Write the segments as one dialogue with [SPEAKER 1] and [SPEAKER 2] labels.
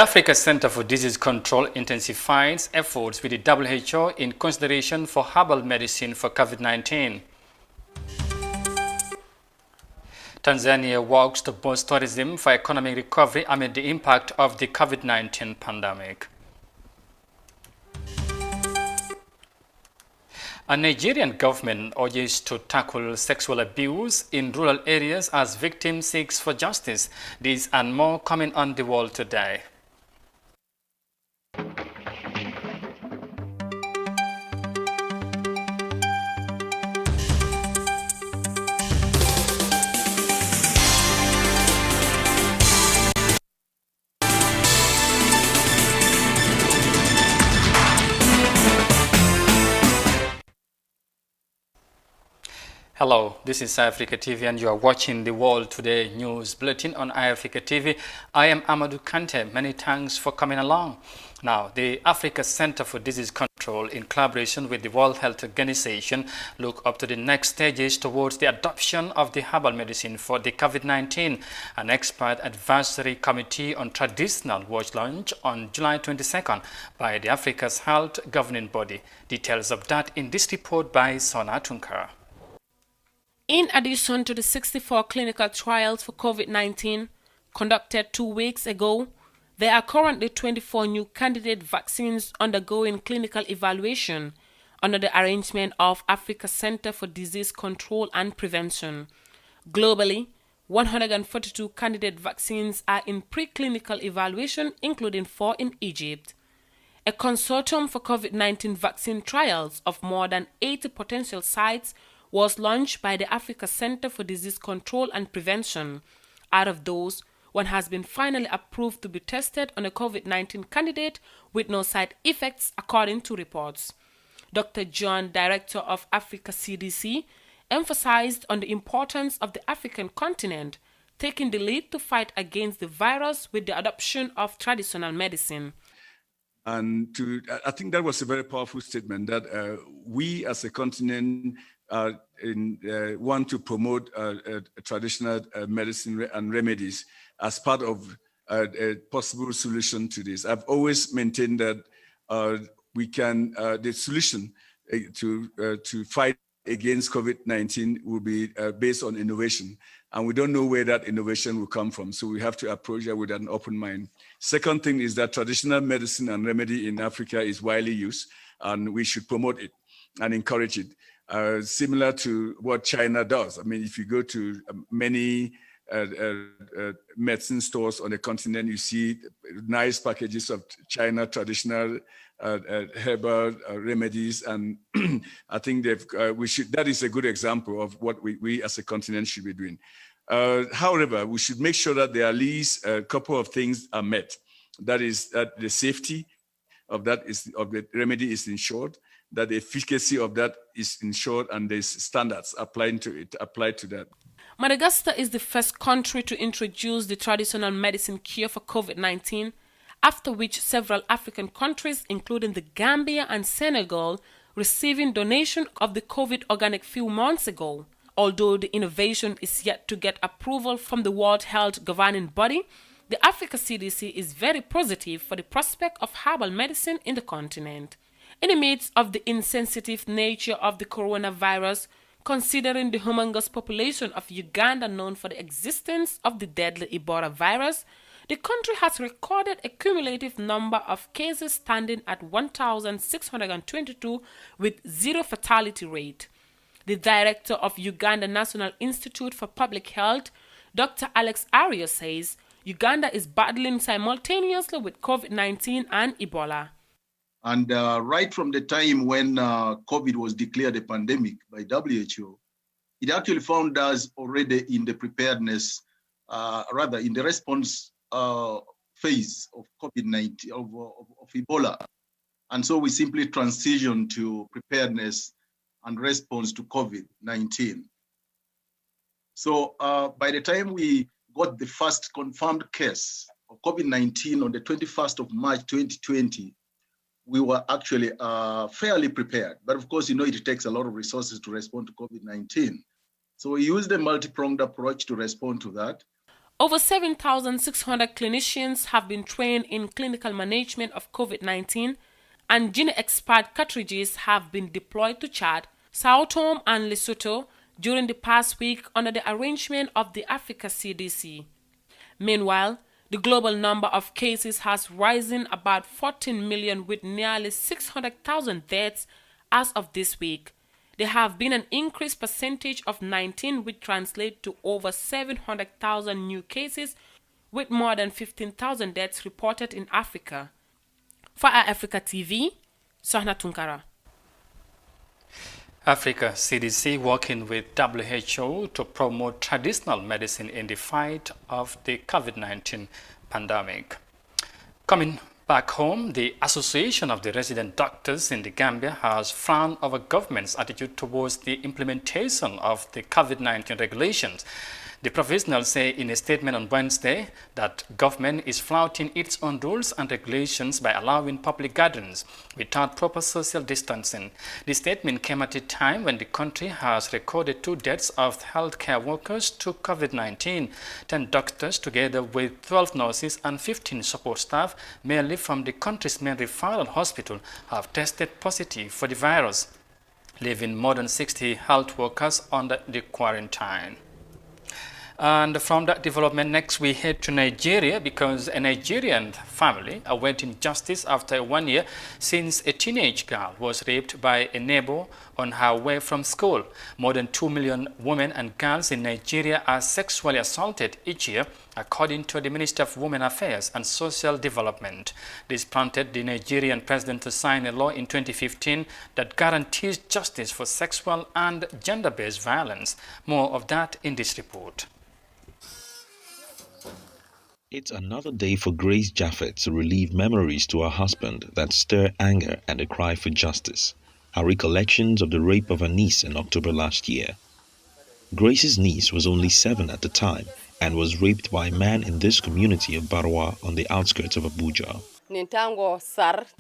[SPEAKER 1] Africa Center for Disease Control intensifies efforts with the WHO in consideration for herbal medicine for COVID-19. Tanzania works to boost tourism for economic recovery amid the impact of the COVID-19 pandemic. A Nigerian government urges to tackle sexual abuse in rural areas as victims seek for justice. These and more coming on The World Today. Hello, this is iAfrica TV and you are watching the World Today News Bulletin on iAfrica TV. I am Amadou Kante. Many thanks for coming along. Now, the Africa Center for Disease Control, in collaboration with the World Health Organization, look up to the next stages towards the adoption of the herbal medicine for the COVID-19. An expert advisory committee on traditional was launched on July 22nd by the Africa's Health Governing Body. Details of that in this report by Sona Tunkara.
[SPEAKER 2] In addition to the 64 clinical trials for COVID-19 conducted 2 weeks ago, there are currently 24 new candidate vaccines undergoing clinical evaluation under the arrangement of Africa Center for Disease Control and Prevention. Globally, 142 candidate vaccines are in preclinical evaluation, including 4 in Egypt. A consortium for COVID-19 vaccine trials of more than 80 potential sites was launched by the Africa Center for Disease Control and Prevention. Out of those, one has been finally approved to be tested on a COVID-19 candidate with no side effects, according to reports. Dr. John, director of Africa CDC, emphasized on the importance of the African continent taking the lead to fight against the virus with the adoption of traditional medicine.
[SPEAKER 3] And I think that was a very powerful statement that we as a continent want to promote traditional medicine and remedies as part of a possible solution to this. I've always maintained that the solution to fight against COVID-19 will be based on innovation. And we don't know where that innovation will come from. So we have to approach it with an open mind. Second thing is that traditional medicine and remedy in Africa is widely used, and we should promote it and encourage it. Similar to what China does. I mean, if you go to many medicine stores on the continent, you see nice packages of China traditional herbal remedies, and I think that is a good example of what we as a continent should be doing. However, we should make sure that there are at least a couple of things are met. That is that the safety of the remedy is ensured, that the efficacy of that is ensured, and there's standards applied to that.
[SPEAKER 2] Madagascar is the first country to introduce the traditional medicine cure for COVID-19, after which several African countries, including the Gambia and Senegal, receiving donation of the COVID organic few months ago. Although the innovation is yet to get approval from the World Health Governing Body, the Africa CDC is very positive for the prospect of herbal medicine in the continent. In the midst of the insensitive nature of the coronavirus, considering the humongous population of Uganda known for the existence of the deadly Ebola virus, the country has recorded a cumulative number of cases standing at 1,622 with 0 fatality rate. The director of Uganda National Institute for Public Health, Dr. Alex Ario, says Uganda is battling simultaneously with COVID-19 and Ebola.
[SPEAKER 4] And right from the time when COVID was declared a pandemic by WHO, it actually found us already in the preparedness, in the response phase of COVID-19, of Ebola. And so we simply transitioned to preparedness and response to COVID-19. So by the time we got the first confirmed case of COVID-19 on the 21st of March 2020, we were actually fairly prepared. But of course, it takes a lot of resources to respond to COVID-19. So we used a multi-pronged approach to respond to that.
[SPEAKER 2] Over 7,600 clinicians have been trained in clinical management of COVID-19, and gene-expired cartridges have been deployed to Chad, Sao Tome and Lesotho during the past week under the arrangement of the Africa CDC. Meanwhile, the global number of cases has risen about 14 million with nearly 600,000 deaths as of this week. There have been an increased percentage of 19, which translates to over 700,000 new cases, with more than 15,000 deaths reported in Africa. For Africa TV, Sohna Tunkara.
[SPEAKER 1] Africa CDC working with WHO to promote traditional medicine in the fight of the COVID-19 pandemic. Coming back home, the Association of the Resident Doctors in the Gambia has frowned over government's attitude towards the implementation of the COVID-19 regulations. The professionals say in a statement on Wednesday that government is flouting its own rules and regulations by allowing public gatherings without proper social distancing. The statement came at a time when the country has recorded 2 deaths of healthcare workers to COVID-19. 10 doctors, together with 12 nurses and 15 support staff, mainly from the country's main referral hospital, have tested positive for the virus, leaving more than 60 health workers under the quarantine. And from that development, next we head to Nigeria because a Nigerian family awaiting justice after 1 year since a teenage girl was raped by a neighbor on her way from school. More than 2 million women and girls in Nigeria are sexually assaulted each year, according to the Minister of Women Affairs and Social Development. This prompted the Nigerian president to sign a law in 2015 that guarantees justice for sexual and gender-based violence. More of that in this report.
[SPEAKER 5] It's another day for Grace Jaffet to relive memories to her husband that stir anger and a cry for justice. Her recollections of the rape of her niece in October last year. Grace's niece was only 7 at the time and was raped by a man in this community of Barwa on the outskirts of Abuja.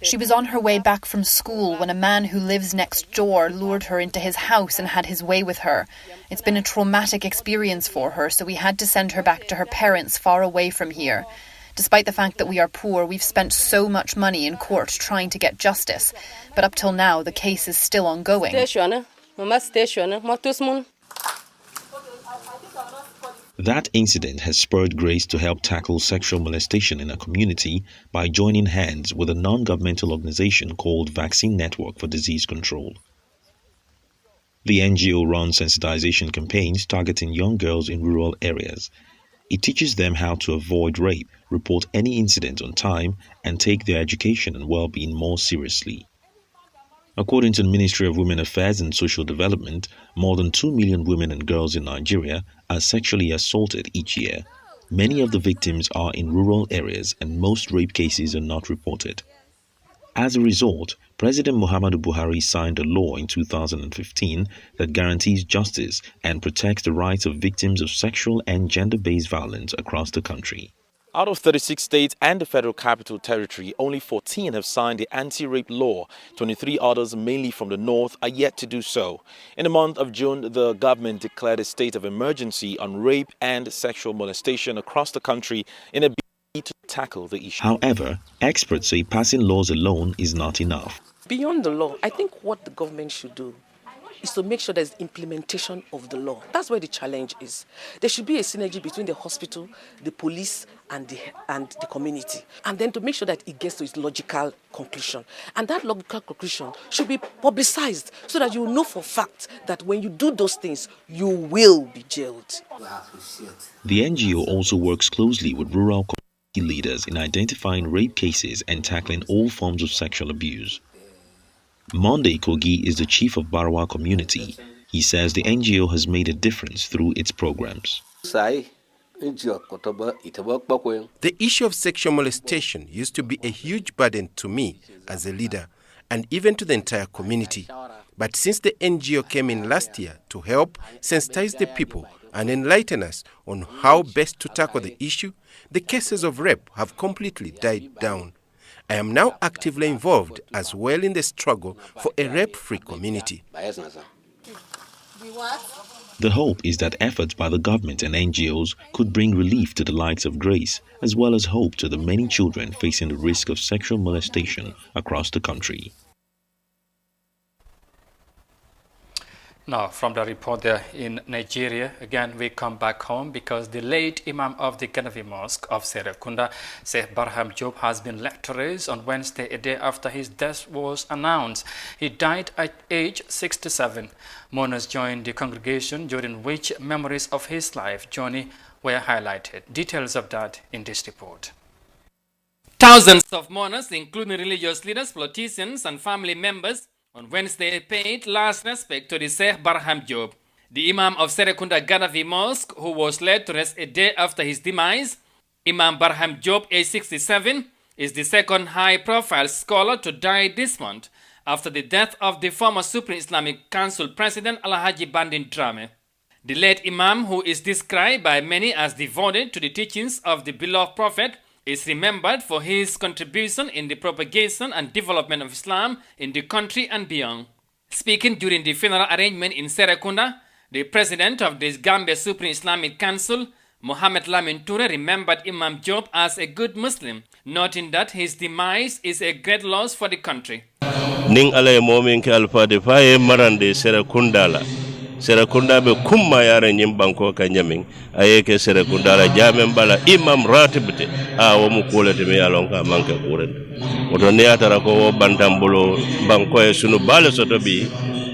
[SPEAKER 6] She was on her way back from school when a man who lives next door lured her into his house and had his way with her. It's been a traumatic experience for her, so we had to send her back to her parents far away from here. Despite the fact that we are poor, we've spent so much money in court trying to get justice. But up till now, the case is still ongoing.
[SPEAKER 5] That incident has spurred Grace to help tackle sexual molestation in her community by joining hands with a non-governmental organization called Vaccine Network for Disease Control. The NGO runs sensitization campaigns targeting young girls in rural areas. It teaches them how to avoid rape, report any incident on time, and take their education and well-being more seriously. According to the Ministry of Women Affairs and Social Development, more than 2 million women and girls in Nigeria are sexually assaulted each year. Many of the victims are in rural areas and most rape cases are not reported. As a result, President Muhammadu Buhari signed a law in 2015 that guarantees justice and protects the rights of victims of sexual and gender-based violence across the country. Out of 36 states and the Federal Capital Territory, only 14 have signed the anti-rape law. 23 others, mainly from the north, are yet to do so. In the month of June, the government declared a state of emergency on rape and sexual molestation across the country in a bid to tackle the issue. However, experts say passing laws alone is not enough.
[SPEAKER 7] Beyond the law, I think what the government should do is to make sure there's implementation of the law. That's where the challenge is. There should be a synergy between the hospital, the police, and the community. And then to make sure that it gets to its logical conclusion. And that logical conclusion should be publicized so that you know for a fact that when you do those things, you will be jailed.
[SPEAKER 5] The NGO also works closely with rural community leaders in identifying rape cases and tackling all forms of sexual abuse. Monday Kogi is the chief of Barwa community. He says the NGO has made a difference through its programs.
[SPEAKER 8] The issue of sexual molestation used to be a huge burden to me as a leader and even to the entire community. But since the NGO came in last year to help sensitize the people and enlighten us on how best to tackle the issue, the cases of rape have completely died down. I am now actively involved as well in the struggle for a rape-free community.
[SPEAKER 5] The hope is that efforts by the government and NGOs could bring relief to the likes of Grace, as well as hope to the many children facing the risk of sexual molestation across the country.
[SPEAKER 1] Now, from the report there in Nigeria, again we come back home because the late Imam of the Gaddafi Mosque of Serekunda, Sheikh Barham Job, has been laid to rest on Wednesday, a day after his death was announced. He died at age 67. Mourners joined the congregation, during which memories of his life journey were highlighted. Details of that in this report.
[SPEAKER 2] Thousands of mourners, including religious leaders, politicians, and family members, on Wednesday paid last respect to the Sheikh Barham Job, the Imam of Serekunda Gaddafi Mosque, who was laid to rest a day after his demise. Imam Barham Job, age 67, is the second high-profile scholar to die this month after the death of the former Supreme Islamic Council President Alhaji Bandin Drame. The late Imam, who is described by many as devoted to the teachings of the beloved Prophet, is remembered for his contribution in the propagation and development of Islam in the country and beyond. Speaking during the funeral arrangement in Serekunda, the president of the Gambia Supreme Islamic Council, Mohamed Lamin Toure, remembered Imam Job as a good Muslim, noting that his demise is a great loss for the country.
[SPEAKER 9] Ning alay momin ke alfa de faye marande Serekunda la. Serekunda be kumma yare nyim banko ka nyamin ayeke Serekunda la jamen bala imam ratibte a wo mu kolete me yalon ka manke kuren oto ne atara ko wo bantambulo banko e sunu bale soto bi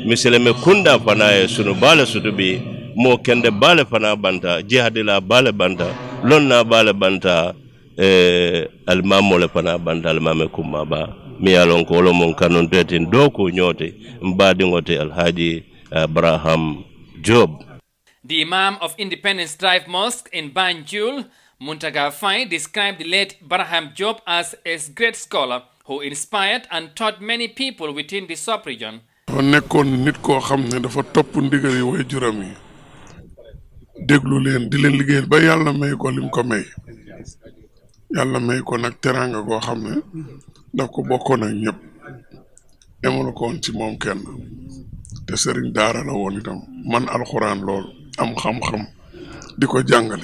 [SPEAKER 9] misele me kunda fana e sunu bale soto bi mo kende bale fana banta jihadila bale banta lonna bale banta almamo le fana banta almame kumma ba mi yalon ko lo mon kanon tetin doko nyote mbadi ngote alhaji Barham Job.
[SPEAKER 2] The Imam of Independence Drive Mosque in Banjul, Muntaga Fai, described the late Barham Job as a great scholar who inspired and taught many people within the sub-region.
[SPEAKER 10] Nekkoon nit koo xam ne dafa topp ndigal yi way juram yi déglu leen di leen liggéeyal ba yàlla may ko lim ko may yàlla may ko nag teraanga goo xam ne daf ko bokkoon ak ñëpp emul ko woon ci moom kenn te sëriñ daara la woon itam man alxuraan lool am xam-xam di ko jàngale.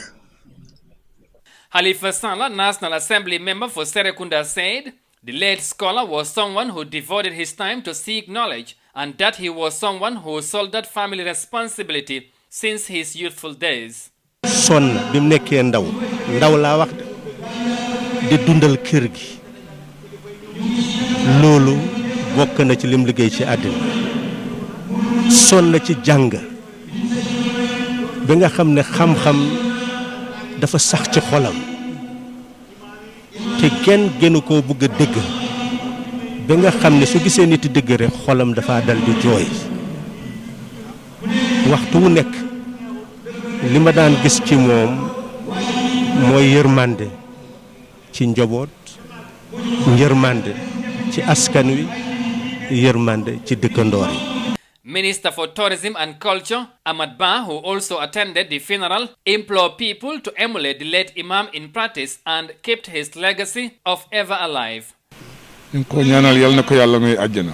[SPEAKER 2] Halifa Sallah, National Assembly member for Serekunda, said the late scholar was someone who devoted his time to seek knowledge and that he was someone who shouldered family responsibility since his youthful days.
[SPEAKER 11] Son bim nekkee ndaw laa wax di dundal kër gi loolu bokk na ci lim liggéey ci àddina sonn ci jàng ba nga xam ne xam-xam dafa sax ci xolam te kenn gënu koo bëgg a dëgg ba nga xam ne su gisee nit dëgg rek xolam dafa dal di jooy waxtu wu nekk li ma daan gis ci moom mooy yërmande ci njaboot yërmande ci askan wi yërmande ci dëkkandoor yi.
[SPEAKER 2] Minister for Tourism and Culture, Ahmad Ba, who also attended the funeral, implored people to emulate the late Imam in practice and kept his legacy of ever alive.
[SPEAKER 10] ñu ko ñaanal yàlla na ko yàlla may àjjana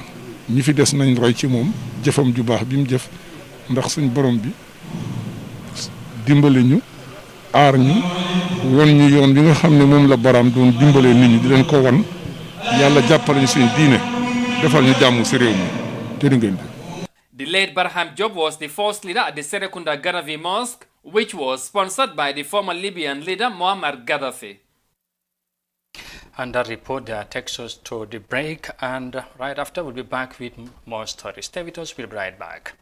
[SPEAKER 10] ñi fi des nañ roy ci moom jëfam ju baax bi mu jëf ndax suñ borom bi dimbale ñu aar ñu won ñu yoon bi nga xam ne moom la borom doon dimbale nit ñi di leen ko won yàlla jàppale ñu suñu diine defal ñu jàmm si réew mi jërë ngeen jëf.
[SPEAKER 2] The late Barham Job was the first leader at the Serekunda Gaddafi Mosque, which was sponsored by the former Libyan leader Muammar Gaddafi.
[SPEAKER 1] And that report there takes us to the break, and right after we'll be back with more stories. Stay with us, we'll be right back.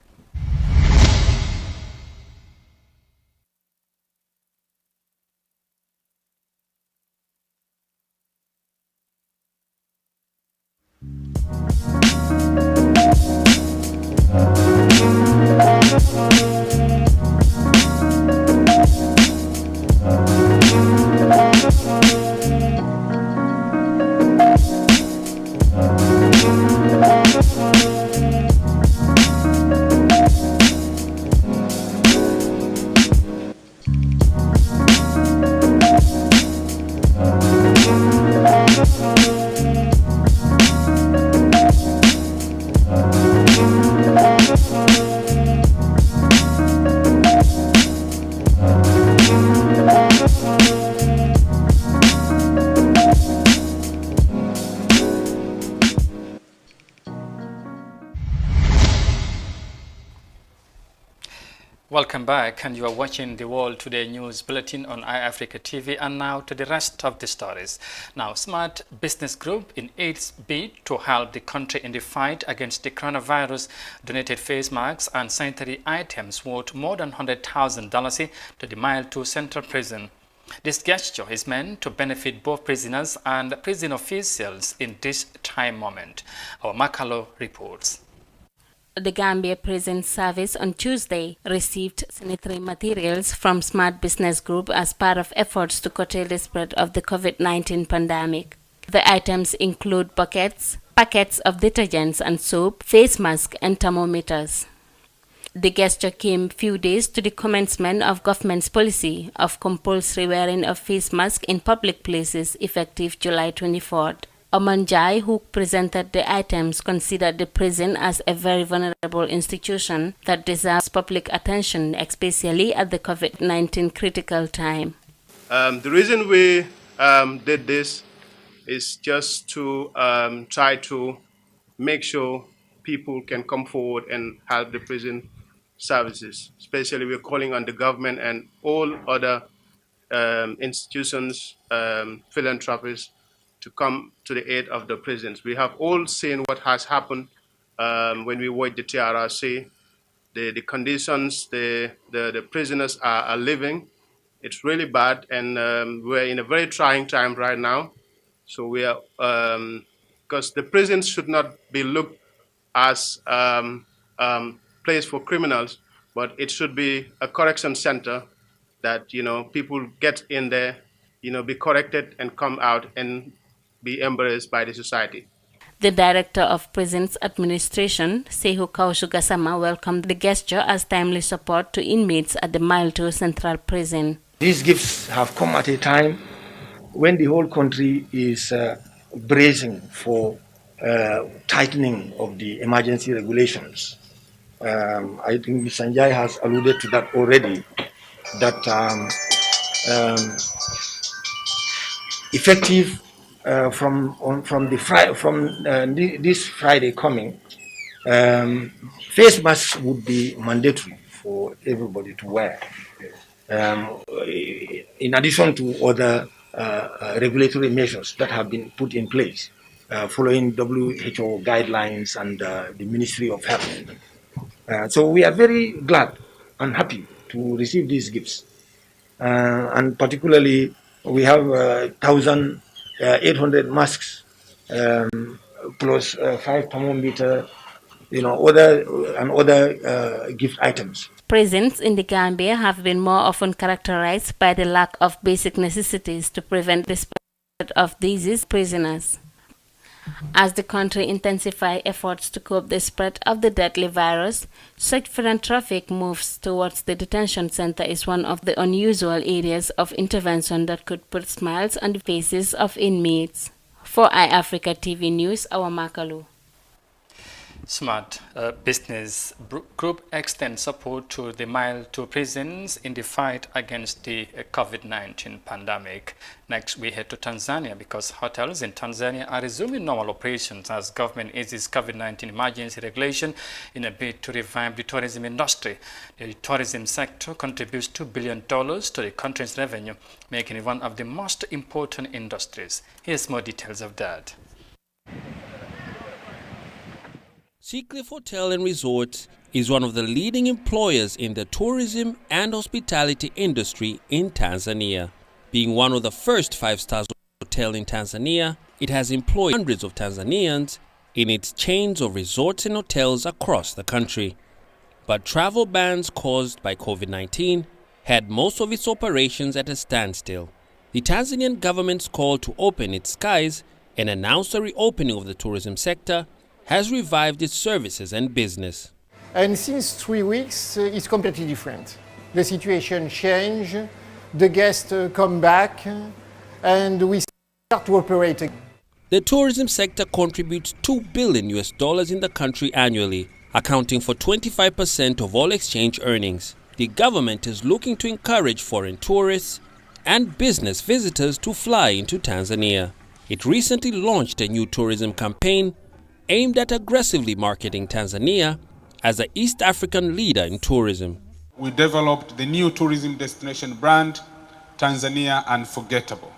[SPEAKER 1] Welcome back, and you are watching the World Today News Bulletin on iAfrica TV. And now to the rest of the stories. Now, Smart Business Group, in its bid to help the country in the fight against the coronavirus, donated face masks and sanitary items worth more than $100,000 to the Mile 2 Central Prison. This gesture is meant to benefit both prisoners and prison officials in this time moment. Our Makalo reports.
[SPEAKER 12] The Gambia Prison Service on Tuesday received sanitary materials from Smart Business Group as part of efforts to curtail the spread of the COVID-19 pandemic. The items include buckets, packets of detergents and soap, face masks and thermometers. The gesture came few days to the commencement of government's policy of compulsory wearing of face masks in public places effective July 24th. Omanjai, who presented the items, considered the prison as a very vulnerable institution that deserves public attention, especially at the COVID-19 critical time.
[SPEAKER 8] The reason we did this is just to try to make sure people can come forward and help the prison services. Especially we're calling on the government and all other institutions, philanthropists, to come to the aid of the prisons. We have all seen what has happened when we watch the TRRC, the conditions the prisoners are living. It's really bad, and we're in a very trying time right now. So we are, because the prisons should not be looked as place for criminals, but it should be a correction center that, people get in there, be corrected and come out and be embraced by the society.
[SPEAKER 12] The Director of Prisons Administration, Sehu Kaushugasama, welcomed the gesture as timely support to inmates at the Mile 2 Central Prison.
[SPEAKER 13] These gifts have come at a time when the whole country is bracing for tightening of the emergency regulations. I think Ms. Sanjay has alluded to that already, that effective from this Friday coming, face masks would be mandatory for everybody to wear. In addition to other regulatory measures that have been put in place following WHO guidelines and the Ministry of Health. So we are very glad and happy to receive these gifts. And particularly, we have 1,800 masks plus 5 thermometer, other gift items.
[SPEAKER 12] Prisons in the Gambia have been more often characterized by the lack of basic necessities to prevent the spread of disease prisoners. As the country intensifies efforts to cope the spread of the deadly virus, such philanthropic moves towards the detention center is one of the unusual areas of intervention that could put smiles on the faces of inmates. For iAfrica TV News, our Makalu.
[SPEAKER 1] Smart Business Group extends support to the Mile 2 prisons in the fight against the COVID-19 pandemic. Next, we head to Tanzania because hotels in Tanzania are resuming normal operations as government eases COVID-19 emergency regulation in a bid to revive the tourism industry. The tourism sector contributes $2 billion to the country's revenue, making it one of the most important industries. Here's more details of that.
[SPEAKER 14] Seacliff Hotel and Resort is one of the leading employers in the tourism and hospitality industry in Tanzania. Being one of the first 5-star hotels in Tanzania, it has employed hundreds of Tanzanians in its chains of resorts and hotels across the country. But travel bans caused by COVID-19 had most of its operations at a standstill. The Tanzanian government's call to open its skies and announce the reopening of the tourism sector has revived its services and business.
[SPEAKER 15] And since 3 weeks, it's completely different. The situation changed, the guests come back, and we start to operate again.
[SPEAKER 14] The tourism sector contributes $2 billion in the country annually, accounting for 25% of all exchange earnings. The government is looking to encourage foreign tourists and business visitors to fly into Tanzania. It recently launched a new tourism campaign aimed at aggressively marketing Tanzania as an East African leader in tourism.
[SPEAKER 16] we developed the new tourism destination brand, Tanzania Unforgettable,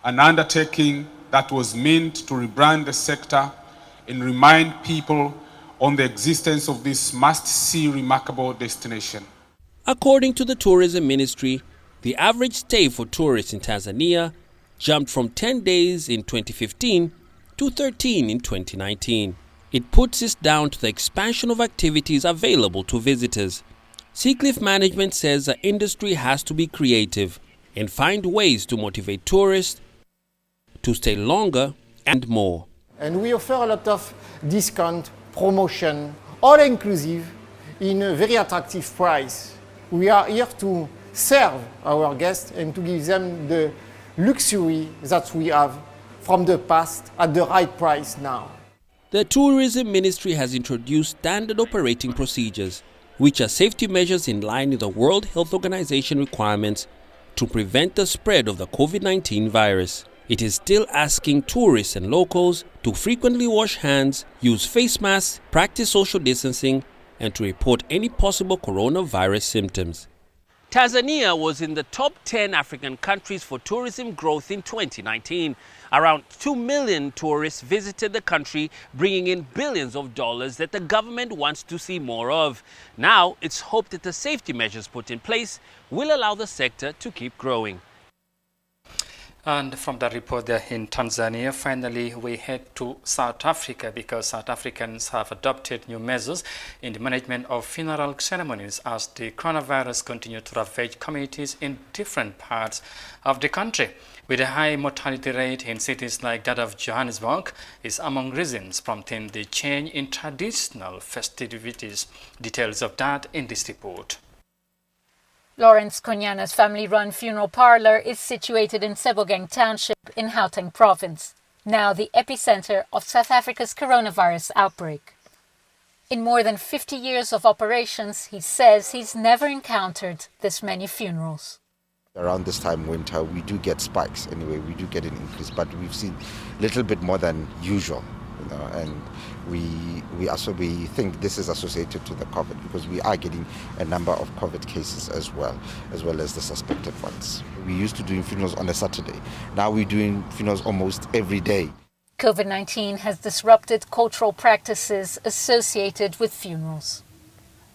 [SPEAKER 16] an undertaking that was meant to rebrand the sector and remind people on the existence of this must-see remarkable destination.
[SPEAKER 14] According to the Tourism Ministry, the average stay for tourists in Tanzania jumped from 10 days in 2015 to 13 in 2019. It puts this down to the expansion of activities available to visitors. Seacliff Management says the industry has to be creative and find ways to motivate tourists to stay longer and more.
[SPEAKER 15] And we offer a lot of discount, promotion, all inclusive in a very attractive price. We are here to serve our guests and to give them the luxury that we have from the past at the right price now.
[SPEAKER 14] The Tourism Ministry has introduced standard operating procedures, which are safety measures in line with the World Health Organization requirements to prevent the spread of the COVID-19 virus. It is still asking tourists and locals to frequently wash hands, use face masks, practice social distancing, and to report any possible coronavirus symptoms. Tanzania was in the top 10 African countries for tourism growth in 2019. Around 2 million tourists visited the country, bringing in billions of dollars that the government wants to see more of. Now, it's hoped that the safety measures put in place will allow the sector to keep growing.
[SPEAKER 1] And from the report there in Tanzania, finally we head to South Africa because South Africans have adopted new measures in the management of funeral ceremonies as the coronavirus continues to ravage communities in different parts of the country. With a high mortality rate in cities like that of Johannesburg is among reasons prompting the change in traditional festivities. Details of that in this report.
[SPEAKER 17] Lawrence Konyana's family-run funeral parlor is situated in Sebokeng Township in Gauteng Province, now the epicenter of South Africa's coronavirus outbreak. In more than 50 years of operations, he says he's never encountered this many funerals.
[SPEAKER 18] Around this time winter, we do get spikes anyway, we do get an increase, but we've seen a little bit more than usual, and we think this is associated to the COVID because we are getting a number of COVID cases as well as the suspected ones. We used to doing funerals on a Saturday. Now we're doing funerals almost every day.
[SPEAKER 17] COVID-19 has disrupted cultural practices associated with funerals.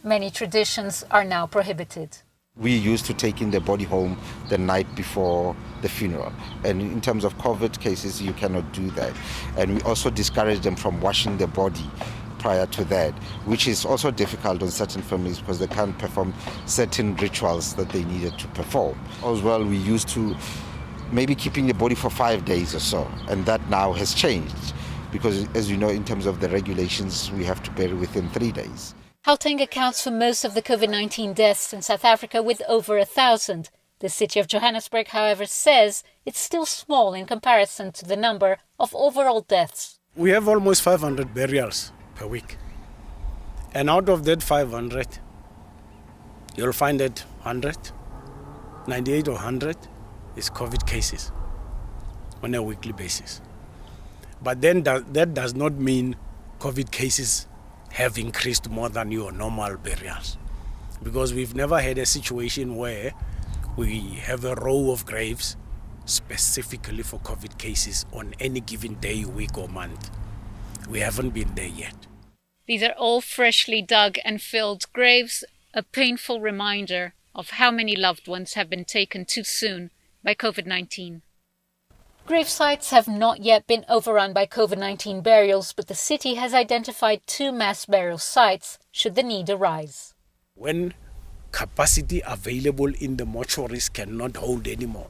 [SPEAKER 17] Many traditions are now prohibited.
[SPEAKER 18] We used to take in the body home the night before the funeral. And in terms of COVID cases, you cannot do that. And we also discourage them from washing the body prior to that, which is also difficult on certain families because they can't perform certain rituals that they needed to perform. As well, we used to maybe keeping the body for 5 days or so. And that now has changed because, as you know, in terms of the regulations, we have to bury within 3 days.
[SPEAKER 17] Gauteng accounts for most of the COVID-19 deaths in South Africa with over 1,000. The city of Johannesburg, however, says it's still small in comparison to the number of overall deaths.
[SPEAKER 19] We have almost 500 burials per week. And out of that 500, you'll find that 98 or 100 is COVID cases on a weekly basis. But then that does not mean COVID cases have increased more than your normal burials, because we've never had a situation where we have a row of graves specifically for COVID cases on any given day, week or month. We haven't been there yet.
[SPEAKER 17] These are all freshly dug and filled graves, a painful reminder of how many loved ones have been taken too soon by COVID-19. Grave sites have not yet been overrun by COVID-19 burials, but the city has identified 2 mass burial sites should the need arise.
[SPEAKER 19] When capacity available in the mortuaries cannot hold anymore,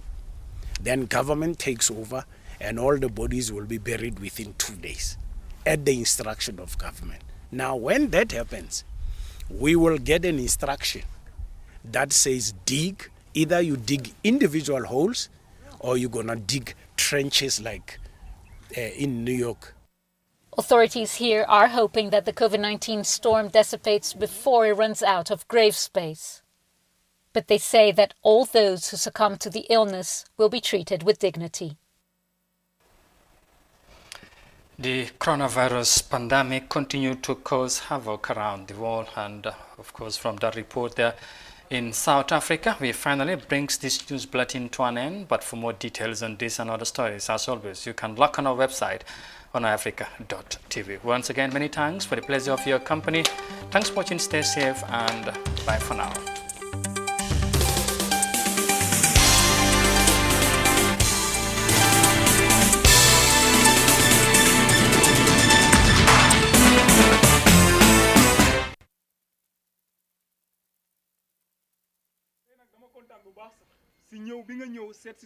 [SPEAKER 19] then government takes over and all the bodies will be buried within 2 days at the instruction of government. Now, when that happens, we will get an instruction that says dig, either you dig individual holes or you're going to dig trenches like in New York.
[SPEAKER 17] Authorities here are hoping that the COVID-19 storm dissipates before it runs out of grave space. But they say that all those who succumb to the illness will be treated with dignity.
[SPEAKER 1] The coronavirus pandemic continued to cause havoc around the world, and of course from that report there in South Africa, we finally brings this news bulletin to an end. But for more details on this and other stories, as always, you can log on our website on iafrica.tv. Once again, many thanks for the pleasure of your company. Thanks for watching, stay safe, and bye for now.
[SPEAKER 20] si ñëw bi nga ñëw seet